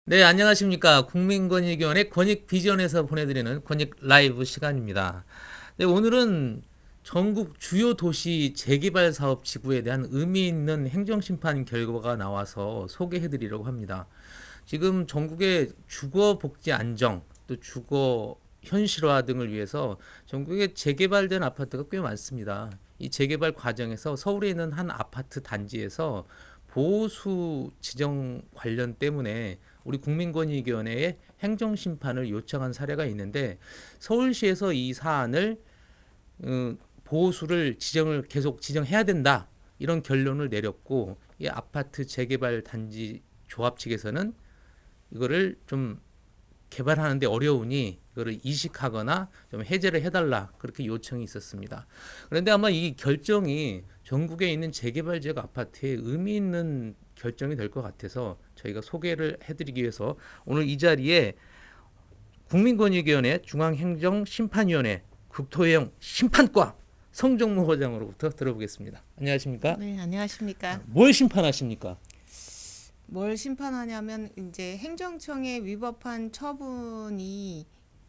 네, 안녕하십니까. 국민권익위원회 권익비전에서 보내드리는 권익 라이브 시간입니다. 네, 오늘은 전국 주요 도시 재개발 사업 지구에 대한 의미 있는 행정심판 결과가 나와서 소개해드리려고 합니다. 지금 전국의 주거 복지 안정, 또 주거 현실화 등을 위해서 전국에 재개발된 아파트가 꽤 많습니다. 이 재개발 과정에서 서울에 있는 한 아파트 단지에서 보호수 지정 관련 때문에 우리 국민권익위원회에 행정심판을 요청한 사례가 있는데, 서울시에서 이 사안을 보호수를 지정을 계속 지정해야 된다, 이런 결론을 내렸고, 이 아파트 재개발 단지 조합 측에서는 이거를 좀 개발하는데 어려우니 이거를 이식하거나 좀 해제를 해달라, 그렇게 요청이 있었습니다. 그런데 아마 이 결정이 전국에 있는 재개발 지역 아파트에 의미 있는 결정이 될 것 같아서 저희가 소개를 해드리기 위해서 오늘 이 자리에 국민권익위원회 중앙행정심판위원회 국토해양 심판과 성정무 호장으로부터 들어보겠습니다. 안녕하십니까? 네, 안녕하십니까. 뭘 심판하십니까? 뭘 심판하냐면 이제 행정청에 위법한 처분이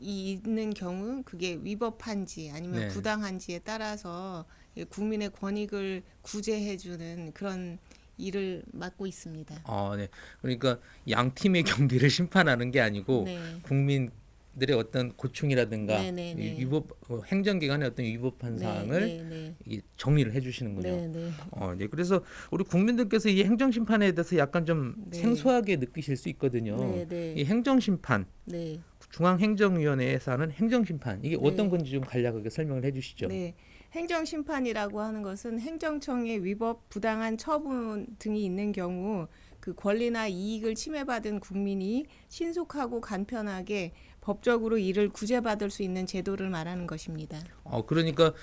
있는 경우 그게 위법한지 아니면 네. 부당한지에 따라서 국민의 권익을 구제해주는 그런 일을 맡고 있습니다. 네. 그러니까 양 팀의 경기를 심판하는 게 아니고 네, 국민들의 어떤 고충이라든가 네, 네, 네, 위법 행정기관의 어떤 위법한 네, 사항을 네, 네, 정리를 해주시는군요. 네, 네, 네. 그래서 우리 국민들께서 이 행정심판에 대해서 약간 좀 네, 생소하게 느끼실 수 있거든요. 네, 이 네, 행정심판, 네, 중앙행정위원회에서 하는 행정심판, 이게 어떤 네. 건지 좀 간략하게 설명을 해주시죠. 네. 행정심판이라고 하는 것은 행정청의 위법 부당한 처분 등이 있는 경우 그 권리나 이익을 침해받은 국민이 신속하고 간편하게 법적으로 이를 구제받을 수 있는 제도를 말하는 것입니다. 그러니까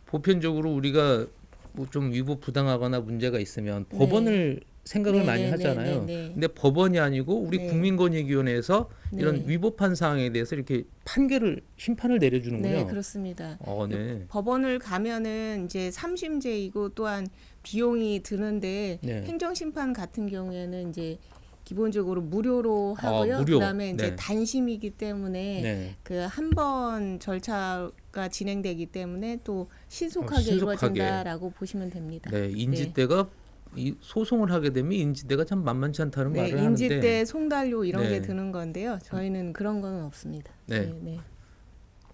보편적으로 우리가 뭐 좀 위법 부당하거나 문제가 있으면 네. 법원을 생각을 네, 많이 네, 네, 네, 하잖아요. 네. 근데 법원이 아니고 우리 네. 국민권익위원회에서 이런 네. 위법한 사항에 대해서 이렇게 심판을 네, 내려주는군요. 그렇습니다. 네. 법원을 가면은 이제 삼심제이고 또한 비용이 드는데 네. 행정심판 같은 경우에는 이제 기본적으로 무료로 하고요. 무료. 그다음에 이제 네. 단심이기 때문에 네. 그 한 번 절차가 진행되기 때문에 또 신속하게 신속하게. 이루어진다라고 보시면 됩니다. 네. 인지대가 이 소송을 하게 되면 인지대가 참 만만치 않다는 네, 말을 하는데. 인지대, 송달료 이런 게 네. 드는 건데요. 저희는 그런 건 없습니다. 네. 네, 네.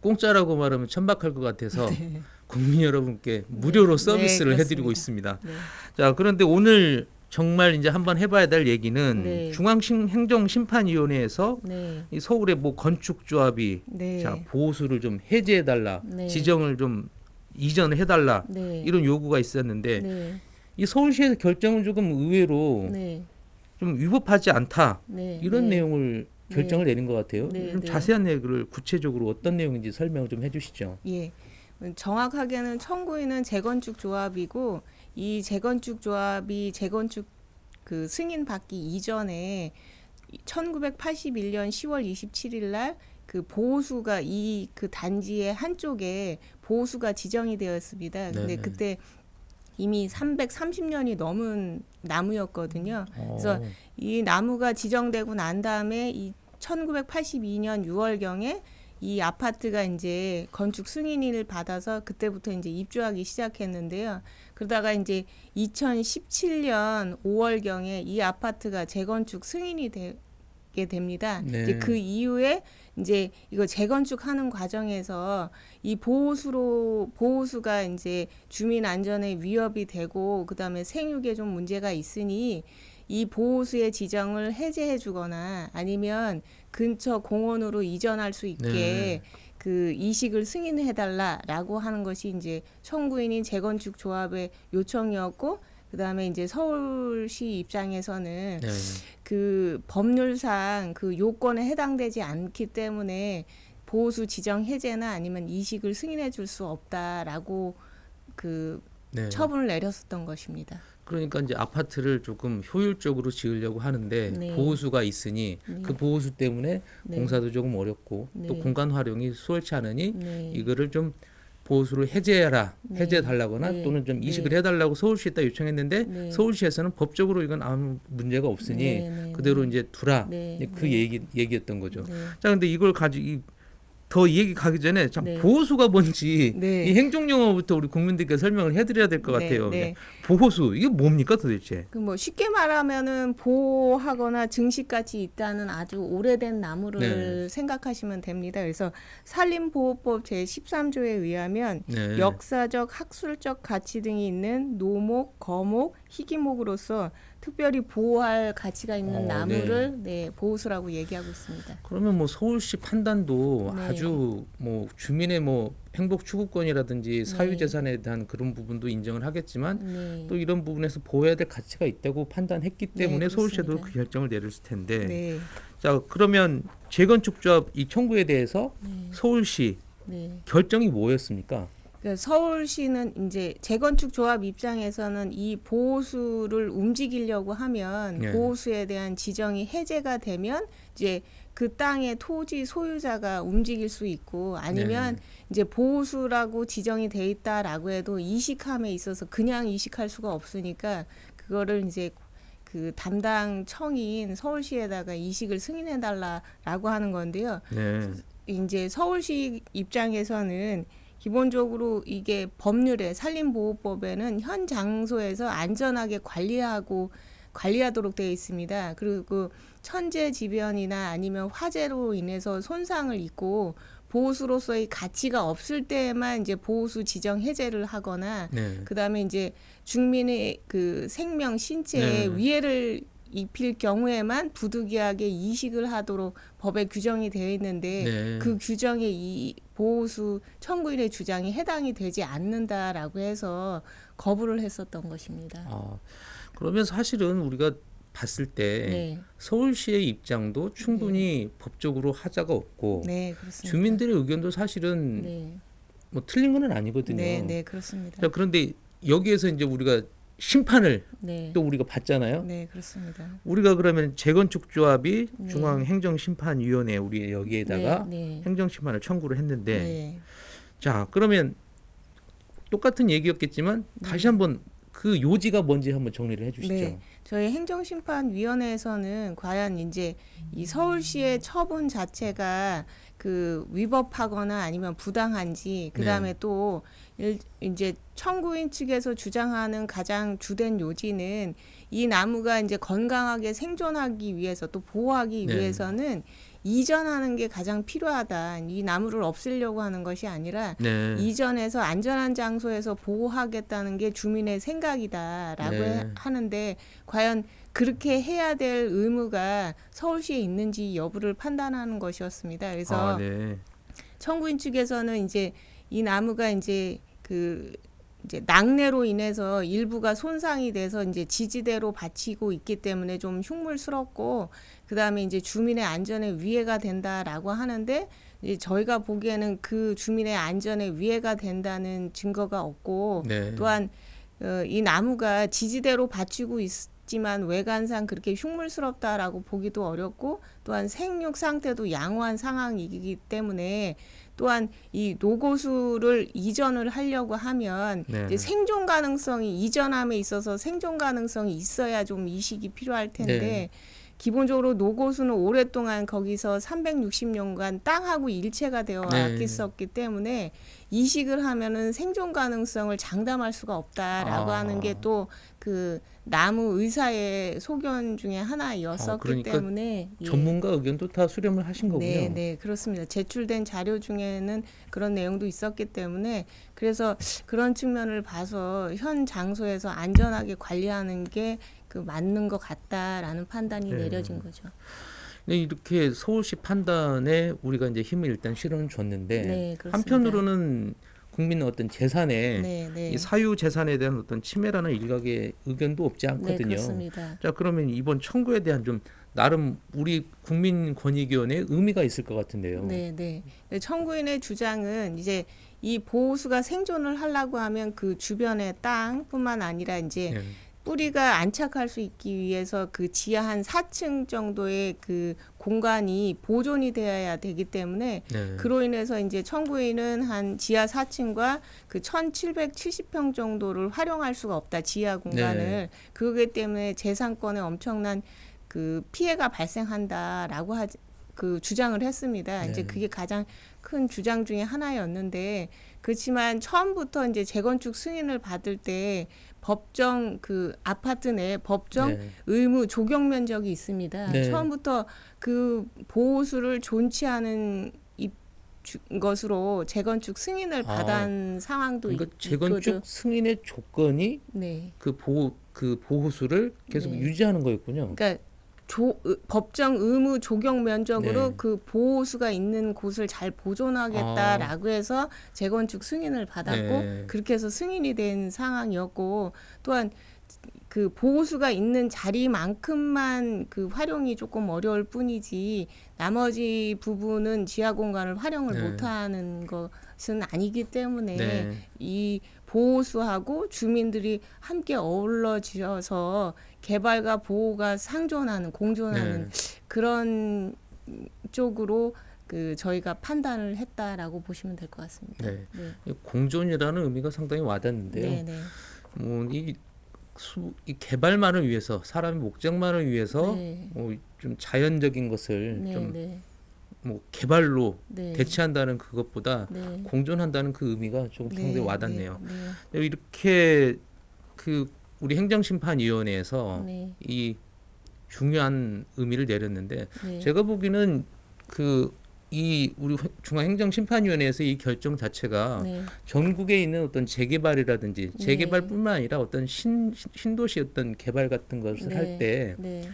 공짜라고 말하면 천박할 것 같아서 네. 국민 여러분께 무료로 네, 서비스를 그렇습니다. 해드리고 있습니다. 네. 자, 그런데 오늘 정말 이제 한번 해봐야 될 얘기는 네. 중앙행정심판위원회에서 네. 이 서울의 뭐 건축조합이 네. 자 보호수를 좀 해제해달라, 네. 지정을 좀 이전해달라, 네. 이런 요구가 있었는데 네. 이 서울시에서 결정은 조금 의외로 네. 좀 위법하지 않다, 네. 이런 네. 내용을 결정을 내린 것 같아요. 네, 좀 네. 자세한 내용을 구체적으로 어떤 내용인지 설명을 좀 해주시죠. 예. 정확하게는 청구인은 재건축 조합이고 이 재건축 조합이 재건축 그 승인 받기 이전에 1981년 10월 27일 날 그 보호수가 이 그 단지의 한쪽에 보호수가 지정이 되었습니다. 근데 네네. 그때 이미 330년이 넘은 나무였거든요. 그래서 이 나무가 지정되고 난 다음에 이 1982년 6월경에 이 아파트가 이제 건축 승인을 받아서 그때부터 이제 입주하기 시작했는데요. 그러다가 이제 2017년 5월경에 이 아파트가 재건축 승인이 되게 됩니다. 네. 이제 그 이후에 이제 이거 재건축하는 과정에서 이 보호수가 이제 주민 안전에 위협이 되고 그다음에 생육에 좀 문제가 있으니 이 보호수의 지정을 해제해 주거나 아니면 근처 공원으로 이전할 수 있게 네. 그 이식을 승인해 달라라고 하는 것이 이제 청구인인 재건축 조합의 요청이었고 그다음에 이제 서울시 입장에서는 네. 그 법률상 그 요건에 해당되지 않기 때문에 보호수 지정 해제나 아니면 이식을 승인해 줄 수 없다라고 그 네. 처분을 내렸었던 것입니다. 그러니까 이제 아파트를 조금 효율적으로 지으려고 하는데 네. 보호수가 있으니 네. 그 보호수 때문에 네. 공사도 조금 어렵고 또 네. 공간 활용이 수월치 않으니 네. 이거를 좀 보호수를 해제해라, 네. 해제해달라거나 네. 또는 좀 이식을 네. 해달라고 서울시에다 요청했는데 네. 서울시에서는 법적으로 이건 아무 문제가 없으니 네, 네, 그대로 네. 이제 두라. 네, 그 네. 얘기였던 거죠. 네. 자, 근데 이걸 가지고 더 얘기 가기 전에 참 네. 보호수가 뭔지 네. 이 행정용어부터 우리 국민들께 설명을 해드려야 될 것 네, 같아요. 네. 보호수 이게 뭡니까 도대체? 그 뭐 쉽게 말하면은 보호하거나 증식가치 있다는 아주 오래된 나무를 네. 생각하시면 됩니다. 그래서 산림보호법 제13조에 의하면 네. 역사적, 학술적 가치 등이 있는 노목, 거목, 희귀목으로서 특별히 보호할 가치가 있는 나무를 네, 보호수라고 얘기하고 있습니다. 그러면 뭐 서울시 판단도 네. 아주 뭐 주민의 뭐 행복 추구권이라든지 사유재산에 대한 그런 부분도 인정을 하겠지만 네. 또 이런 부분에서 보호해야 될 가치가 있다고 판단했기 때문에 네, 서울시도 그렇습니다. 그 결정을 내렸을 텐데 네. 자 그러면 재건축조합 이 청구에 대해서 네. 서울시 네. 결정이 뭐였습니까? 그러니까 서울시는 이제 재건축 조합 입장에서는 이 보호수를 움직이려고 하면 네. 보호수에 대한 지정이 해제가 되면 이제 그 땅의 토지 소유자가 움직일 수 있고 아니면 네. 이제 보호수라고 지정이 돼 있다라고 해도 이식함에 있어서 그냥 이식할 수가 없으니까 그거를 이제 그 담당 청인 서울시에다가 이식을 승인해 달라라고 하는 건데요. 네. 이제 서울시 입장에서는 기본적으로 이게 법률에 산림보호법에는 현 장소에서 안전하게 관리하도록 되어 있습니다. 그리고 천재지변이나 아니면 화재로 인해서 손상을 입고 보호수로서의 가치가 없을 때에만 이제 보호수 지정 해제를 하거나 네. 그다음에 이제 중민의 그 생명 신체에 네. 위해를 입힐 경우에만 부득이하게 이식을 하도록 법에 규정이 되어 있는데 네. 그 규정에 이 보호수 청구인의 주장이 해당이 되지 않는다라고 해서 거부를 했었던 것입니다. 아, 그러면 사실은 우리가 봤을 때 네, 서울시의 입장도 충분히 법적으로 하자가 없고 네 그렇습니다. 주민들의 의견도 사실은 네, 뭐 틀린 건 아니거든요. 네, 네 그렇습니다. 자, 그런데 여기에서 이제 우리가 심판을 네, 또 우리가 받잖아요. 네 그렇습니다. 우리가 그러면 재건축조합이 네. 중앙행정심판위원회 우리 여기에다가 네, 행정심판을 청구를 했는데 네, 자 그러면 똑같은 얘기였겠지만 다시 한번 그 요지가 뭔지 한번 정리를 해주시죠. 네. 저희 행정심판위원회에서는 과연 이제 이 서울시의 처분 자체가 그 위법하거나 아니면 부당한지 그다음에 또 이제 청구인 측에서 주장하는 가장 주된 요지는 이 나무가 이제 건강하게 생존하기 위해서 또 보호하기 네. 위해서는 이전하는 게 가장 필요하다. 이 나무를 없애려고 하는 것이 아니라 네. 이전에서 안전한 장소에서 보호하겠다는 게 주민의 생각이다라고 네. 하는데 과연 그렇게 해야 될 의무가 서울시에 있는지 여부를 판단하는 것이었습니다. 그래서 아, 네. 청구인 측에서는 이제 이 나무가 이제 그 이제 낙뢰로 인해서 일부가 손상이 돼서 이제 지지대로 받치고 있기 때문에 좀 흉물스럽고 그다음에 이제 주민의 안전에 위해가 된다라고 하는데 이제 저희가 보기에는 그 주민의 안전에 위해가 된다는 증거가 없고 네. 또한 이 나무가 지지대로 받치고 있지만 외관상 그렇게 흉물스럽다라고 보기도 어렵고 또한 생육 상태도 양호한 상황이기 때문에 또한 이 노고수를 이전을 하려고 하면 네. 이제 생존 가능성이 이전함에 있어서 생존 가능성이 있어야 좀 이식이 필요할 텐데 네. 기본적으로 노고수는 오랫동안 거기서 360년간 땅하고 일체가 되어 네. 왔었기 때문에 이식을 하면은 생존 가능성을 장담할 수가 없다라고 아. 하는 게 또 그 나무 의사의 소견 중에 하나였었기 그러니까 때문에 전문가 의견도 다 수렴을 하신 거군요. 네, 네, 그렇습니다. 제출된 자료 중에는 그런 내용도 있었기 때문에 그래서 그런 측면을 봐서 현 장소에서 안전하게 관리하는 게 그 맞는 것 같다라는 판단이 네. 내려진 거죠. 네, 이렇게 서울시 판단에 우리가 이제 힘을 일단 실어는 줬는데 네, 그렇습니다. 한편으로는 국민의 어떤 재산에 네, 네. 이 사유 재산에 대한 어떤 침해라는 일각의 의견도 없지 네, 않거든요. 그렇습니다. 자, 그러면 이번 청구에 대한 좀 나름 우리 국민권익위원회의 의미가 있을 것 같은데요. 네, 네. 청구인의 주장은 이제 이 보호수가 생존을 하려고 하면 그 주변의 땅뿐만 아니라 이제 네. 뿌리가 안착할 수 있기 위해서 그 지하 한 4층 정도의 그 공간이 보존이 되어야 되기 때문에 네. 그로 인해서 이제 청구인은 한 지하 4층과 그 1,770평 정도를 활용할 수가 없다. 지하 공간을. 네. 그렇기 때문에 재산권에 엄청난 그 피해가 발생한다라고 그 주장을 했습니다. 네. 이제 그게 가장 큰 주장 중에 하나였는데 그렇지만 처음부터 이제 재건축 승인을 받을 때 법정 그 아파트 내 법정 네. 의무 조경 면적이 있습니다. 네. 처음부터 그 보호수를 존치하는 것으로 재건축 승인을 받은 상황도 그러니까 있거든. 재건축 승인의 조건이 네. 그 보호수를 계속 네. 유지하는 거였군요. 그러니까 법정 의무 조경 면적으로 네. 그 보호수가 있는 곳을 잘 보존하겠다라고 해서 재건축 승인을 받았고 네. 그렇게 해서 승인이 된 상황이었고 또한 그 보호수가 있는 자리만큼만 그 활용이 조금 어려울 뿐이지 나머지 부분은 지하 공간을 활용을 네. 못하는 것은 아니기 때문에 네. 이 보호수하고 주민들이 함께 어우러져서 개발과 보호가 상존하는 공존하는 네. 그런 쪽으로 그 저희가 판단을 했다라고 보시면 될 것 같습니다. 네. 네. 이 공존이라는 의미가 상당히 와닿는데요. 네, 네. 이 개발만을 위해서 사람의 목적만을 위해서 네. 좀 자연적인 것을 네, 좀 네. 개발로 네. 대체한다는 그것보다 네. 공존한다는 그 의미가 조금 네, 상당히 와닿네요. 네, 이렇게 그 우리 행정심판위원회에서 네, 이 중요한 의미를 내렸는데 네. 제가 보기에는 이 우리 중앙행정심판위원회에서 이 결정 자체가 네. 전국에 있는 어떤 재개발이라든지 네. 재개발뿐만 아니라 어떤 신도시 어떤 개발 같은 것을 네. 할 때 네.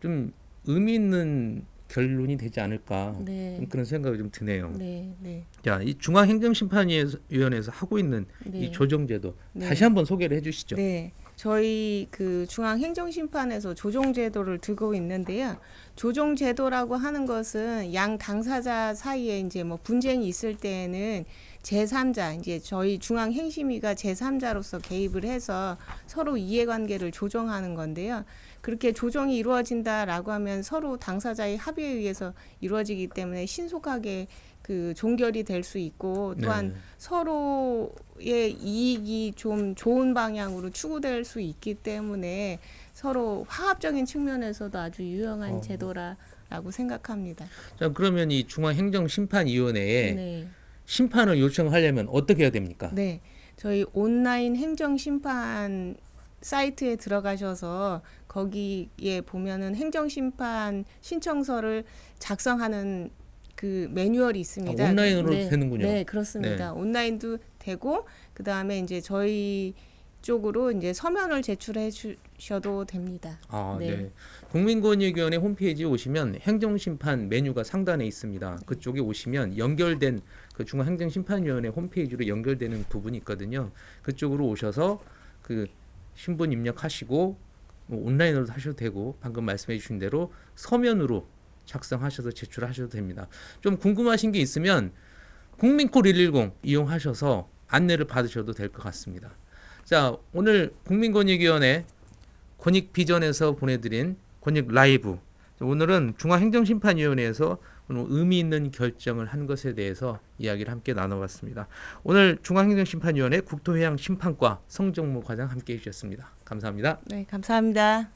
좀 의미 있는 결론이 되지 않을까 네. 좀 그런 생각이 좀 드네요. 네. 네. 자, 이 중앙행정심판위원회에서 하고 있는 네. 이 조정제도 네. 다시 한번 소개를 해주시죠. 네. 저희 그 중앙행정심판에서 조정제도를 두고 있는데요. 조정제도라고 하는 것은 양 당사자 사이에 이제 뭐 분쟁이 있을 때에는 제3자, 이제 저희 중앙행심위가 제3자로서 개입을 해서 서로 이해관계를 조정하는 건데요. 그렇게 조정이 이루어진다라고 하면 서로 당사자의 합의에 의해서 이루어지기 때문에 신속하게 그 종결이 될 수 있고 또한 네. 서로의 이익이 좀 좋은 방향으로 추구될 수 있기 때문에 서로 화합적인 측면에서도 아주 유용한 제도라고 생각합니다. 자, 그러면 이 중앙행정심판위원회에 네. 심판을 요청하려면 어떻게 해야 됩니까? 네. 저희 온라인 행정심판 사이트에 들어가셔서 거기에 보면은 행정심판 신청서를 작성하는 그 매뉴얼이 있습니다. 온라인으로 네, 되는군요. 네, 그렇습니다. 네. 온라인도 되고 그 다음에 이제 저희 쪽으로 이제 서면을 제출해 주셔도 됩니다. 아, 네. 네. 국민권익위원회 홈페이지에 오시면 행정심판 메뉴가 상단에 있습니다. 그쪽에 오시면 연결된 그 중앙행정심판위원회 홈페이지로 연결되는 부분이 있거든요. 그쪽으로 오셔서 그 신분 입력하시고 뭐 온라인으로도 하셔도 되고 방금 말씀해 주신 대로 서면으로 작성하셔서 제출하셔도 됩니다. 좀 궁금하신 게 있으면 국민콜 110 이용하셔서 안내를 받으셔도 될 것 같습니다. 자, 오늘 국민권익위원회 권익비전에서 보내드린 권익 라이브. 오늘은 중앙행정심판위원회에서 오늘 의미 있는 결정을 한 것에 대해서 이야기를 함께 나눠봤습니다. 오늘 중앙행정심판위원회 국토해양심판과 성정무 과장 함께 해주셨습니다. 감사합니다. 네, 감사합니다.